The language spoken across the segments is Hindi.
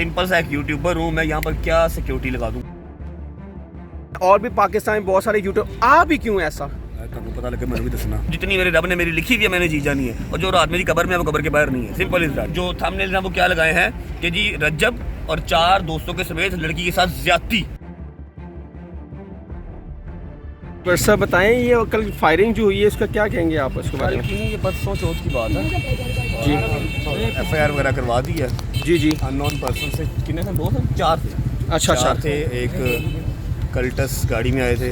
सिंपल सा एक यूट्यूबर हूँ मैं, यहाँ पर क्या सिक्योरिटी लगा दूँ? और भी पाकिस्तान में बहुत सारे यूट्यूब, आप भी क्यों ऐसा? तुमको पता लगे मैंने भी दसना, जितनी मेरे रब ने मेरी लिखी हुई है मैंने जी जानी है, और जो रात मेरी कब्र में है वो कब्र के बाहर नहीं है। Simple is that. जो थंबनेल वो क्या लगाए हैं कि जी रज्जब और 4 दोस्तों के समेत लड़की के साथ ज्यादती। पर सर बताएं, ये कल फायरिंग जो हुई है इसका क्या कहेंगे आप उसके बारे में? ये परसों चौथ की बात है जी, FIR वगैरह करवा दी है। जी जी। अननोन पर्सन से कितने थे? 2 थे 4 थे। अच्छा अच्छा। 4 थे। एक कल्टस गाड़ी में आए थे,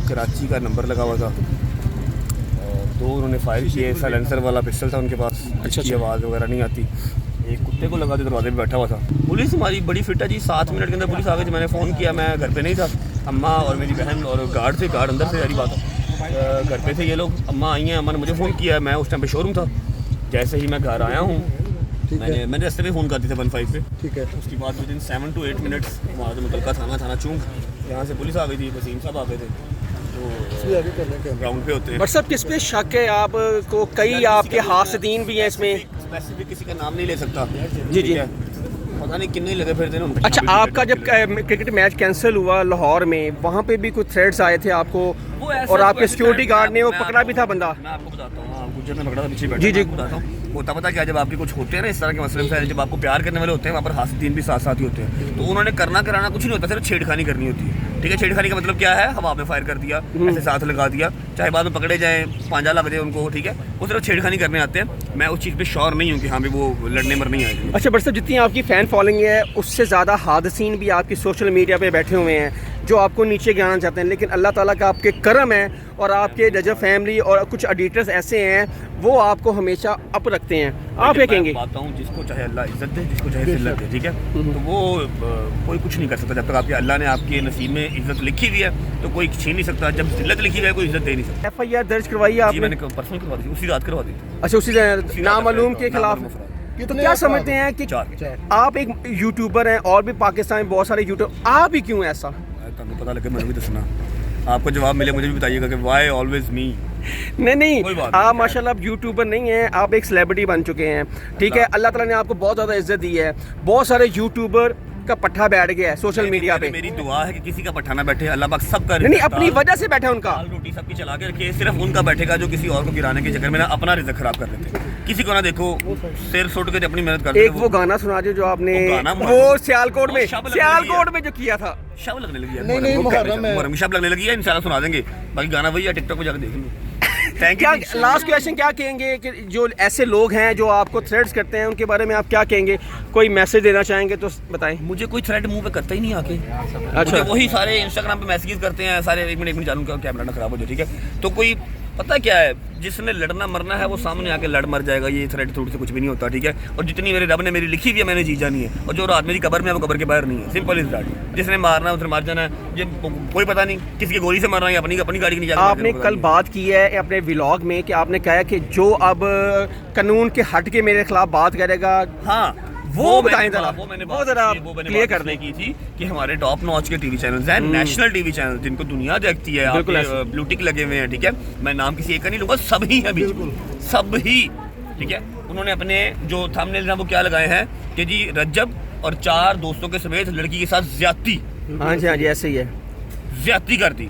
कराची का नंबर लगा हुआ था, और 2 उन्होंने फायर किए। साइलेंसर वाला पिस्टल था उनके पास, जिसकी आवाज़ वगैरह नहीं आती। एक कुत्ते को लगा के दरवाजे पे बैठा हुआ था। पुलिस हमारी बड़ी फिट है जी, 7 मिनट के अंदर पुलिस आ गई थी। मैंने फ़ोन किया, मैं घर पे नहीं था, अम्मा और मेरी बहन और गार्ड थे, गार्ड अंदर से, सारी बात है घर पे थे ये लोग। अम्मा आई हैं, अम्मा ने मुझे फ़ोन किया, मैं उस टाइम पे शोरूम था। जैसे ही मैं घर आया हूँ, मैंने रास्ते पे फ़ोन कर दिया था 15 पे, ठीक है। उसके बाद विदिन 7 to 8 मिनट्स वहाँ से मुतलका थाना चूंक, यहाँ से पुलिस आ गई थी, वसीम साहब आ गए थे, तो ग्राउंड पे होते हैं। बट सब किस पे शक है आपको? कई आपके हासदीन भी हैं इसमें। स्पेसिफिक किसी का नाम नहीं ले सकता जी जी। पता नहीं कितने लगे फिरते हैं। अच्छा, आपका जब क्रिकेट मैच कैंसिल हुआ लाहौर में, वहाँ पे भी कुछ थ्रेड्स आए थे आपको, और आपके सिक्योरिटी गार्ड ने वो पकड़ा भी था बंदा? मैं आपको बताता हूँ, गुज्जर ने पकड़ा था पीछे बैठा। जी जी। बताता हूँ होता पता क्या, जब आपके कुछ होते हैं ना इस तरह के मसले मसाइल, जब आपको प्यार करने वाले होते हैं, वहाँ पर हासिदीन भी साथ साथ ही होते हैं, तो उन्होंने करना कराना कुछ नहीं होता, सिर्फ छेड़खानी करनी होती है। ठीक है, छेड़खानी का मतलब क्या है? हवा में फायर कर दिया, ऐसे साथ लगा दिया, चाहे बाद में पकड़े जाए, पांजा लग जाए उनको, ठीक है, वो सिर्फ छेड़खानी करने आते हैं। मैं उस चीज़ पे श्योर नहीं हूँ कि हाँ भी वो लड़ने मरने आएगी। अच्छा बट साहब, जितनी आपकी फ़ैन फॉलोइंग है उससे ज़्यादा हादसीन भी आपकी सोशल मीडिया पे बैठे हुए हैं जो आपको नीचे गिराना चाहते हैं, लेकिन अल्लाह ताला का आपके करम है और आपके रजब फैमिली और कुछ एडिटर्स ऐसे हैं वो आपको हमेशा अप रखते हैं। आप ये कहेंगे? बात हूँ, जिसको चाहे अल्लाह इज्जत दे, जिसको चाहे जिल्लत दे, ठीक है, तो वो कोई कुछ नहीं कर सकता। जब तक आपके अल्लाह ने आपके नसीब में इज्जत लिखी हुई है तो कोई छीन नहीं सकता। जब जिल्लत लिखी हुई है कोई इज्जत दे नहीं सकता। FIR दर्ज करवाई आपने? मैंने परसों करवा दी, उसी रात करवा दी। अच्छा, उसी नामालूम के खिलाफ। तो क्या समझते हैं कि आप एक यूट्यूबर हैं और भी पाकिस्तान में बहुत सारे यूट्यूब, आप ही क्यों ऐसा? तुमको पता लगे मैंने भी दसना, आपको जवाब मिले मुझे भी बताइएगा कि वाई ऑलवेज मी। नहीं, आप माशाल्लाह आप यूट्यूबर नहीं हैं, आप एक सेलिब्रिटी बन चुके हैं, ठीक है। अल्लाह ताला ने आपको बहुत ज़्यादा इज्जत दी है। बहुत सारे यूट्यूबर का पट्ठा बैठ गया है सोशल मीडिया पे। मेरी दुआ है कि किसी का पट्ठा ना बैठे, अल्लाह पाक सबका नहीं, अपनी वजह से बैठा उनका रोटी सबकी चला के रखे, सिर्फ उनका बैठेगा जो किसी और को गिराने के चक्कर में ना अपना रिज़्क खराब कर देते। किसी को ना देखो सिर सुट के अपनी मेहनत करते। एक वो गाना सुना दो जो आपने वो सियालकोट में जो किया था, शब लगने लगी है। नहीं, शब लगने लगी है, इंशाल्लाह सुना देंगे। बाकी गाना वही है, टिकटॉक पे जाकर देख लो। क्या लास्ट क्वेश्चन क्या कहेंगे कि जो ऐसे लोग हैं जो आपको थ्रेड्स करते हैं उनके बारे में आप क्या कहेंगे? कोई मैसेज देना चाहेंगे तो बताएं। मुझे कोई थ्रेड मुंह पे करता ही नहीं आके। अच्छा, वही सारे इंस्टाग्राम पे मैसेजेस करते हैं सारे। एक मिनट चालू का कैमरा ना खराब हो जाए, ठीक है। तो कोई पता क्या है, जिसने लड़ना मरना है वो सामने आके लड़ मर जाएगा। ये थ्रेड थ्रूड से कुछ भी नहीं होता, ठीक है। और जितनी मेरे रब ने मेरी लिखी हुई है मैंने जी जानी है, और जो रात मेरी कब्र में है वो कब्र के बाहर नहीं है। Simple is that. जिसने मारना है उसने मार जाना है। ये कोई पता नहीं किसी की गोली से मारना है, अपनी गाड़ी की नहीं। आपने कल बात की है अपने व्लॉग में कि आपने कहा कि जो अब कानून के हट के मेरे खिलाफ बात करेगा, हाँ वो बताएं जरा, वो जरा क्लियर करने की थी कि हमारे टॉप नॉच के टीवी चैनल्स हैं, नेशनल टीवी चैनल जिनको दुनिया देखती है, ब्लू टिक लगे हुए हैं, ठीक है। मैं नाम किसी एक का नहीं लूंगा, सभी हैं, बिल्कुल सभी, ठीक है। उन्होंने अपने जो थंबनेल वो क्या लगाए हैं कि जी रज्जब और 4 दोस्तों के समेत लड़की के साथ ज्यादती। हाँ जी, हाँ जी, ऐसे ही है, ज्यादती कर दी।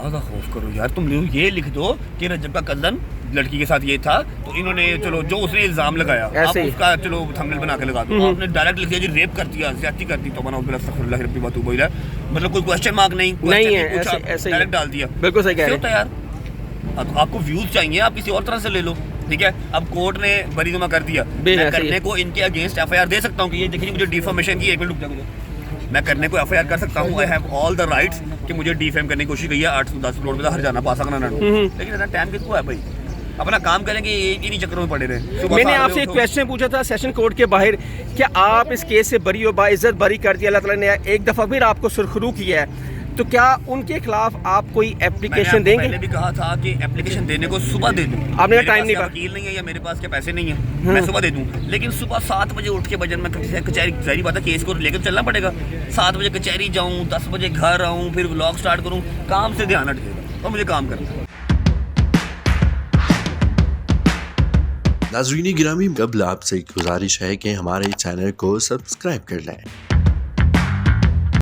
खुदा खौफ करो यार, तुम ये लिख दो कि रज्जब का कज़न लड़की के साथ ये था, तो इन्होंने चलो जो उसने इल्जाम लगाया आप उसका चलो थंबनेल बना के लगा दो। आपने डायरेक्ट लिख दिया जी रेप कर दिया, ज्यादती कर दी, तो बना मतलब कोई क्वेश्चन मार्क नहीं है, ऐसे डायरेक्ट डाल दिया। बिल्कुल सही कह रहे हैं यार। आपको व्यूज चाहिए, आप किसी और तरह से ले लो, ठीक है। अब कोर्ट ने बरीनुमा कर दिया, मैं करने को इनके अगेंस्ट FIR दे सकता हूँ कि ये देखिए मुझे डिफॉर्मेशन की, एक मिनट रुक जाओ, मैं करने को FIR कर सकता हूँ। I have all the rights कि मुझे डिफेम करने की कोशिश की है, 810 करोड़ में हर जाना पा सकना, लेकिन इतना टाइम किसको है भाई? अपना काम करेंगे, इन्हीं चक्करों में पड़े रहे। मैंने आपसे एक क्वेश्चन पूछा था सेशन कोर्ट के बाहर, क्या आप इस केस से बरी हो, बाइज्जत बरी कर दिया, अल्लाह ताला ने एक दफ़ा फिर आपको सुरखरू किया है, तो क्या उनके खिलाफ आप कोई एप्लीकेशन देंगे? पहले भी कहा था कि एप्लीकेशन देने को सुबह दे दूं। आपने टाइम नहीं, वकील नहीं है या मेरे पास क्या पैसे नहीं है, मैं सुबह दे दूं, लेकिन सुबह 7 बजे उठ के बजन में कचहरी, जाहिर बात है केस को लेकर चलना पड़ेगा। 7 बजे कचहरी जाऊं, 10 बजे घर आऊं, फिर व्लॉग स्टार्ट करूं, काम से ध्यान हट जाएगा और मुझे काम करना है। नाज़रीन गिरामी, कबल आपसे गुजारिश है कि हमारे चैनल को सब्सक्राइब कर लें।